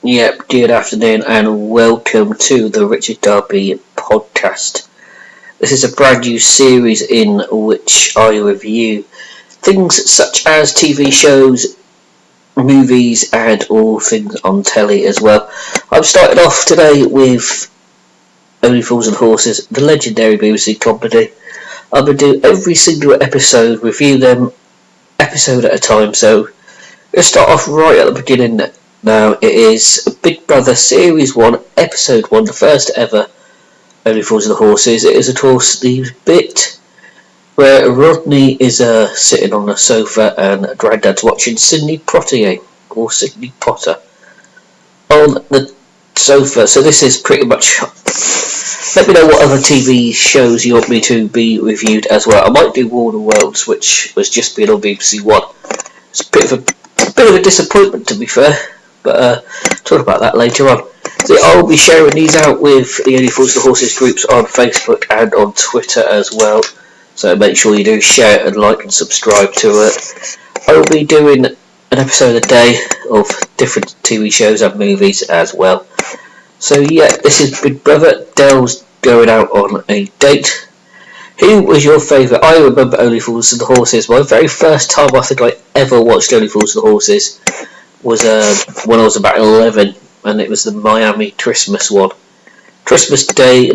Yep, good afternoon and welcome to the Richard Darby podcast. This is a brand new series in which I review things such as TV shows, movies and all things on telly as well. I've started off today with Only Fools and Horses, the legendary BBC comedy. I'm going to do every single episode, review them episode at a time, so let's start off right at the beginning. Now, it is Big Brother Series 1, Episode 1, the first ever Only Fools and Horses. It is, of course, the bit where Rodney is sitting on the sofa and Grandad's watching Sidney Poitier, or Sidney Potter, on the sofa. So this is pretty much... Let me know what other TV shows you want me to be reviewed as well. I might do War of the Worlds, which was just being on BBC One. It's a bit of a disappointment, to be fair. But talk about that later on. So I'll be sharing these out with the Only Fools and Horses groups on Facebook and on Twitter as well. So make sure you do share and like and subscribe to it. I'll be doing an episode a day of different TV shows and movies as well. So yeah, this is Big Brother. Dell's going out on a date. Who was your favourite? I remember Only Fools and Horses. My very first time I think I ever watched Only Fools and Horses was when I was about 11, and it was the Miami Christmas one. Christmas Day,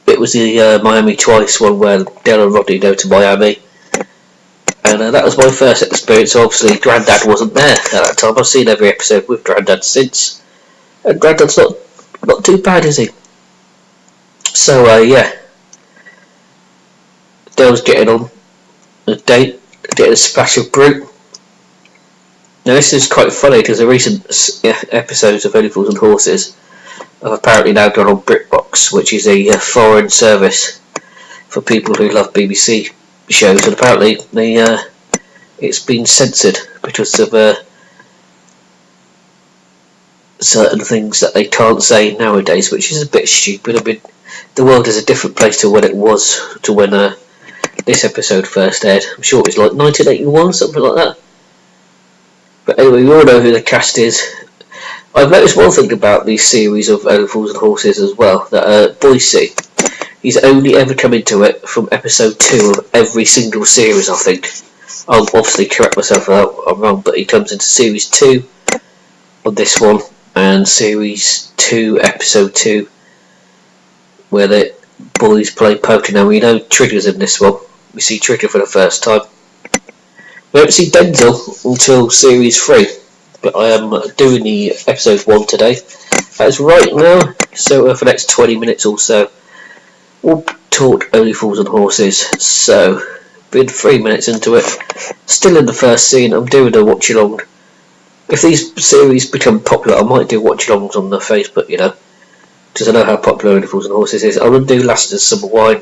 it was the Miami Twice one where Dell and Rodney go to Miami. And that was my first experience. Obviously, Grandad wasn't there at that time. I've seen every episode with Grandad since. And Grandad's not too bad, is he? So, yeah. Dell's getting on a date, getting a splash of brute. Now this is quite funny because the recent episodes of Only Fools and Horses have apparently now gone on BritBox, which is a foreign service for people who love BBC shows, and apparently it's been censored because of certain things that they can't say nowadays, which is a bit stupid. I mean, the world is a different place to when it was to when this episode first aired. I'm sure it was like 1981, something like that. But anyway, we all know who the cast is. I've noticed one thing about these series of Only Fools and Horses as well, that Boise, he's only ever come into it from episode 2 of every single series, I think. I'll obviously correct myself if I'm wrong, but he comes into series 2 on this one, and series 2, episode 2, where the boys play poker. Now we know Trigger's in this one. We see Trigger for the first time. We don't see Denzel until series 3, but I am doing the episode 1 today. That is right now, so for the next 20 minutes or so, we'll talk Only Fools and Horses. So, been 3 minutes into it, still in the first scene. I'm doing a watch along. If these series become popular, I might do watch alongs on the Facebook, you know, because I know how popular Only Fools and Horses is. I'm going to do Last of Summer Wine.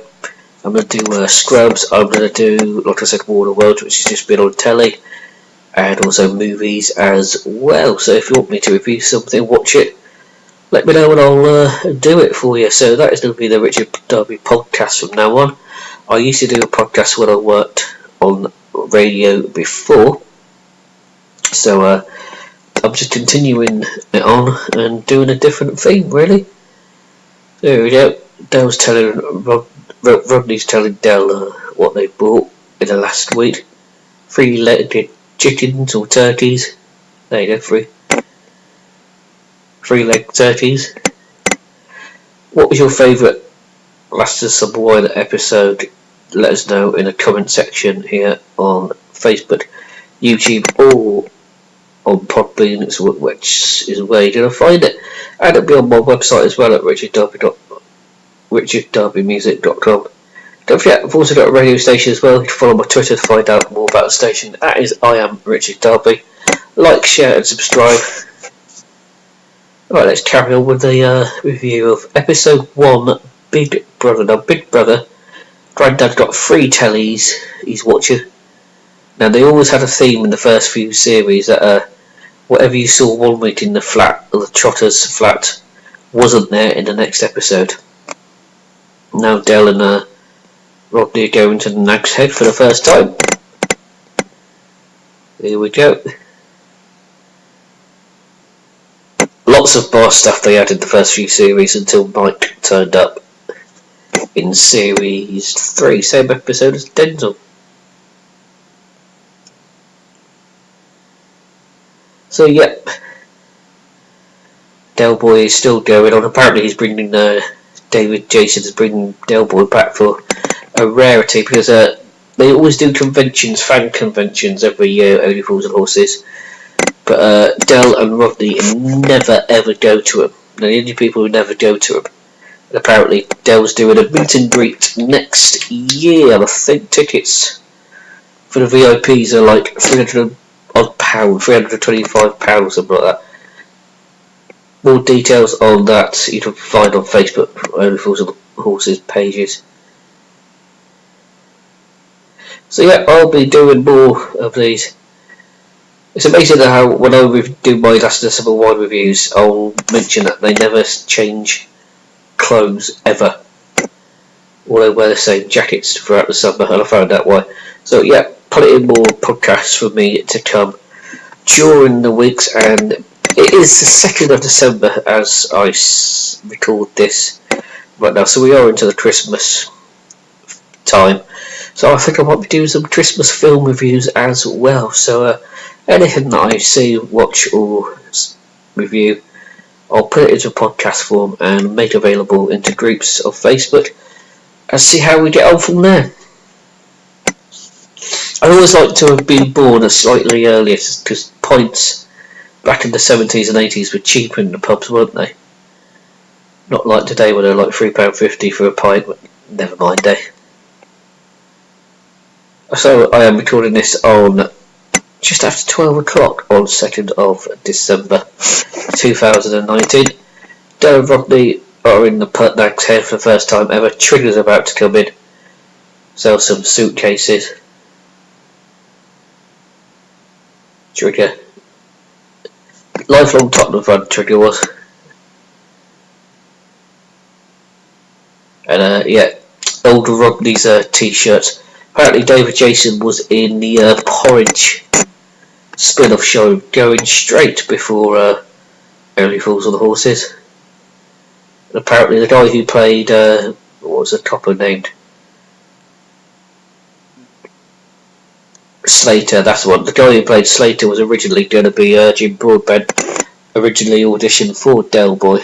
I'm going to do Scrubs. I'm going to do, like I said, War of the Worlds, which has just been on telly, and also movies as well. So if you want me to review something, watch it, let me know and I'll do it for you. So that is going to be the Richard Darby podcast from now on. I used to do a podcast when I worked on radio before, so I'm just continuing it on and doing a different theme, really. There we go. Dell's telling Rodney's telling Dell what they bought in the last week. 3-legged chickens or turkeys. There you go, 3-legged turkeys. What was your favourite Last of Summer Wine episode? Let us know in the comment section here on Facebook, YouTube, or on Podbean, which is where you're going to find it. And it'll be on my website as well at richarddarbymusic.com. Don't forget, I've also got a radio station as well. You can follow my Twitter to find out more about the station. That is I Am Richard Darby. Like, share and subscribe. Alright, let's carry on with the review of episode 1, Big Brother. Now, Big Brother, Grandad's got 3 tellies he's watching. Now, they always had a theme in the first few series that whatever you saw one week in the flat, or the Trotter's flat, wasn't there in the next episode. Now Dell and Rodney are going to the Nag's Head for the first time. Here we go. lots of bar stuff they had in the first few series until Mike turned up in series 3, same episode as Denzel. So yep, Del Boy is still going on. Apparently he's bringing David Jason is bringing Del Boy back for a rarity, because they always do conventions, fan conventions every year, Only Fools and Horses, but Del and Rodney never ever go to them. They're the only people who never go to them. And apparently Del's doing a meet and greet next year. I think tickets for the VIPs are like £300 odd, £325, something like that. More details on that you can find on Facebook, Only Fools and Horses pages. So yeah, I'll be doing more of these. It's amazing how when I do my Last of the Summer Wine reviews, I'll mention that they never change clothes ever. Or they wear the same jackets throughout the summer, and I found out why. So yeah, plenty more podcasts for me to come during the weeks, and it is the 2nd of December as I record this right now, so we are into the Christmas time. So I think I might be doing some Christmas film reviews as well. So anything that I see, watch or review, I'll put it into a podcast form and make available into groups of Facebook and see how we get on from there. I always like to have been born slightly earlier, because pints back in the 70s and 80s were cheaper in the pubs, weren't they? Not like today where they're like £3.50 for a pint, but never mind, eh? So I am recording this on just after 12 o'clock on 2nd of December 2019. Del and Rodney are in the Nag's Head for the first time ever. Trigger's about to come in, sell some suitcases. Trigger, lifelong Tottenham fan Trigger was. And yeah, old Rodney's t-shirts. Apparently David Jason was in the Porridge spin-off show going straight before Only Fools on the Horses. And apparently the guy who played, what was the copper named? Slater, that's the one. The guy who played Slater was originally going to be Jim Broadbent, originally auditioned for Del Boy.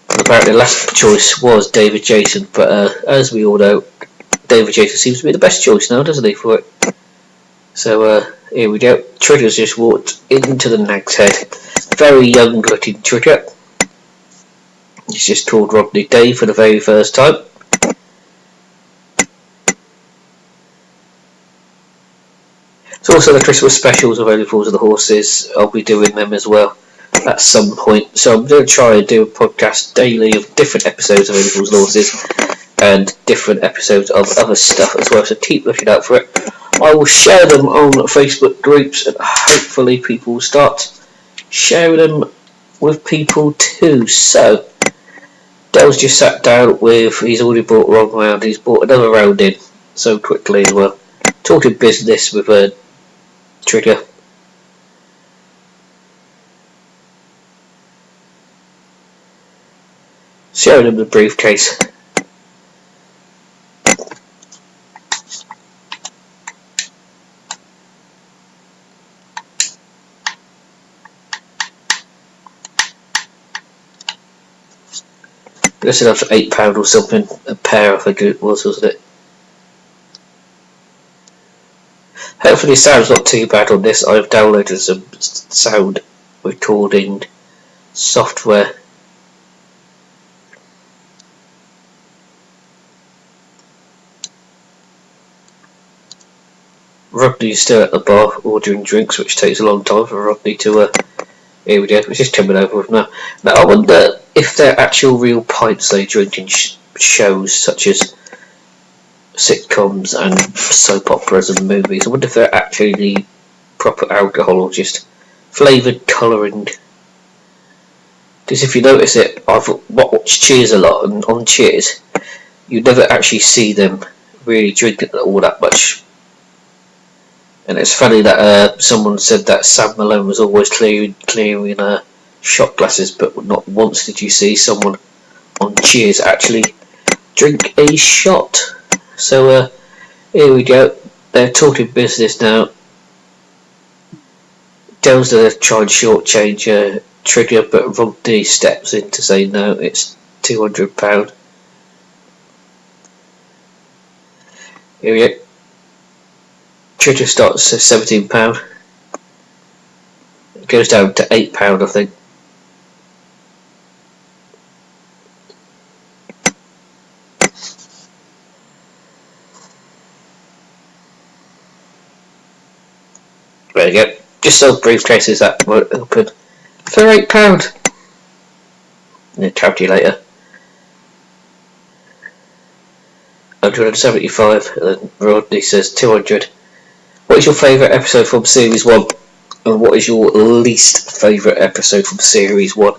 And apparently the last choice was David Jason, but as we all know, David Jason seems to be the best choice now, doesn't he, for it? So here we go. Trigger's just walked into the Nag's Head. Very young looking Trigger. He's just called Rodney Dave for the very first time. So also the Christmas specials of Only Fools of the Horses, I'll be doing them as well at some point. So I'm going to try and do a podcast daily of different episodes of Only Fools of the Horses and different episodes of other stuff as well, so keep looking out for it. I will share them on Facebook groups, and hopefully people will start sharing them with people too. So Del's just sat down with, he's already bought one round, he's bought another round in so quickly as well, talking business with a Trigger. Showing him the briefcase. I guess it was £8 or something a pair, I think it was, wasn't it? Hopefully sound's not too bad on this. I've downloaded some sound recording software. Rodney's still at the bar ordering drinks, which takes a long time for Rodney to here we go, it's just coming over with now. Now I wonder if they're actual real pints they drink in shows such as sitcoms and soap operas and movies. I wonder if they're actually proper alcohol or just flavoured colouring. Because if you notice it, I've watched Cheers a lot, and on Cheers you never actually see them really drinking all that much And it's funny that someone said that Sam Malone was always clearing shot glasses, but not once did you see someone on Cheers actually drink a shot. So here we go. They're talking business now. Dell's going to try and shortchange Trigger, but Rodney steps in to say no, it's £200. Here we go. Trigger starts at £17. It goes down to £8, I think. There you go. Just sold briefcases that were open for £8. Yeah, charity later. 175, and then Rodney says 200. What is your favourite episode from Series 1? And what is your least favourite episode from Series 1?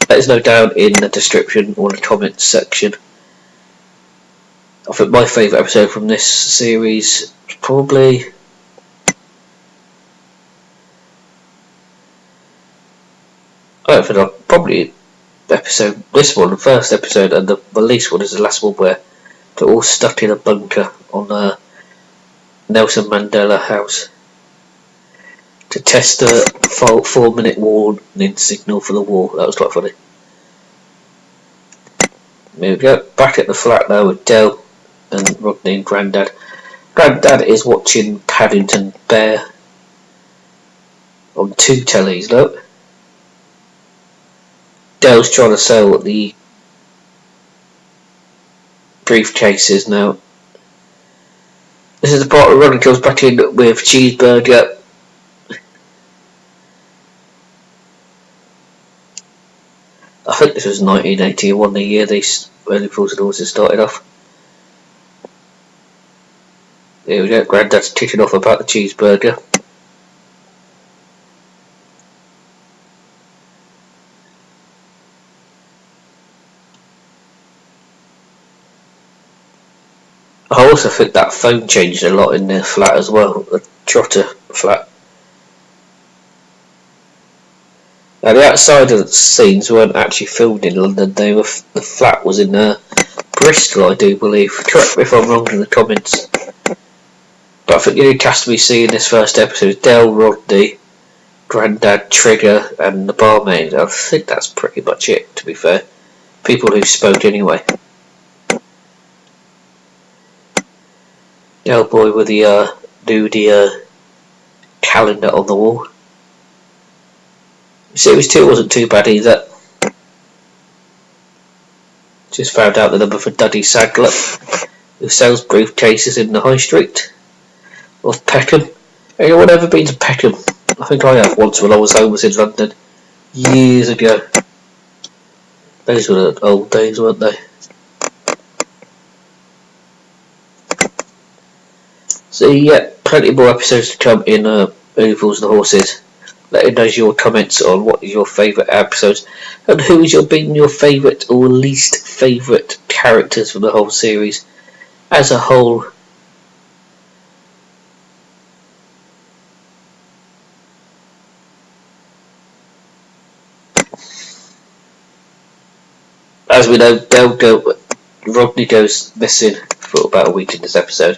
Let us know down in the description or the comments section. I think my favourite episode from this series is probably... I don't think I'll probably episode, this one, the first episode, and the least one is the last one where they're all stuck in a bunker on Nelson Mandela House to test the 4-minute warning signal for the war. That was quite funny. There we go. Back at the flat now with Del and Rodney and Grandad. Grandad is watching Paddington Bear on 2 tellies, look. Dell's trying to sell the briefcases now. This is the part where Rodney comes back in with cheeseburger. I think this was 1981, the year these Only Fools and Horses started off. Here we go, Grandad's ticking off about the cheeseburger. I also think that phone changed a lot in their flat as well, the Trotter flat. Now the outside of the scenes weren't actually filmed in London, the flat was in Bristol, I do believe. Correct me if I'm wrong in the comments. But I think the only cast we see in this first episode is Del, Rodney, Grandad, Trigger and the barmaid. I think that's pretty much it, to be fair. People who spoke anyway. The old boy with the nudie calendar on the wall. Series 2 wasn't too bad either. Just found out the number for Duddy Sagler, who sells briefcases in the high street of Peckham. Anyone ever been to Peckham? I think I have once when I was homeless in London years ago. Those were the old days, weren't they? So yeah, plenty more episodes to come in Only Fools and Horses. Let us know your comments on what is your favourite episodes and who is been your favourite or least favourite characters from the whole series as a whole. As we know, Rodney goes missing for about a week in this episode,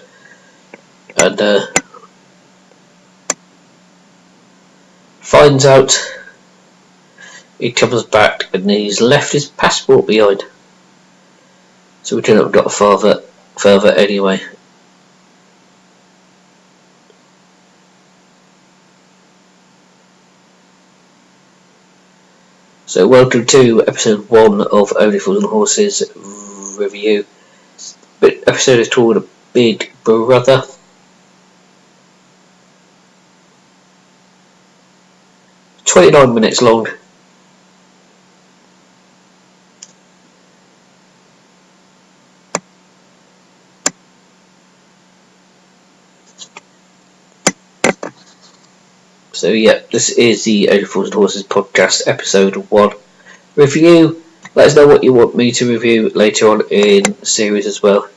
and finds out he comes back and he's left his passport behind, so we couldn't have got further anyway. So welcome to episode 1 of Only Fools and Horses review. The episode is called Big Brother. "29 minutes long. So yeah, this is the Only Fools and Horses podcast, episode 1 review. Let us know what you want me to review later on in the series as well.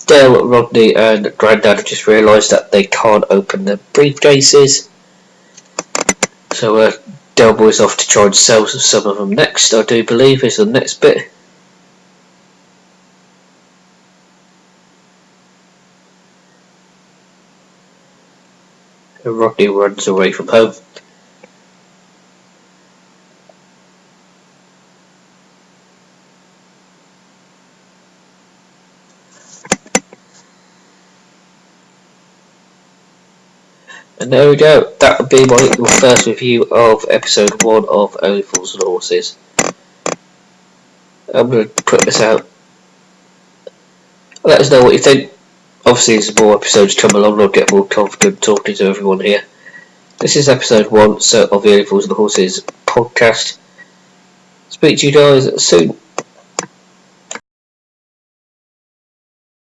Dale, Rodney and Grandad have just realised that they can't open their briefcases. So Del Boy's off to try and sell some of them next, I do believe, is the next bit. And Rodney runs away from home. And there we go, that would be my first review of episode 1 of Only Fools and Horses. I'm going to put this out. Let us know what you think. Obviously, as more episodes come along, I'll get more confident talking to everyone here. This is episode 1 of the Only Fools and Horses podcast. Speak to you guys soon.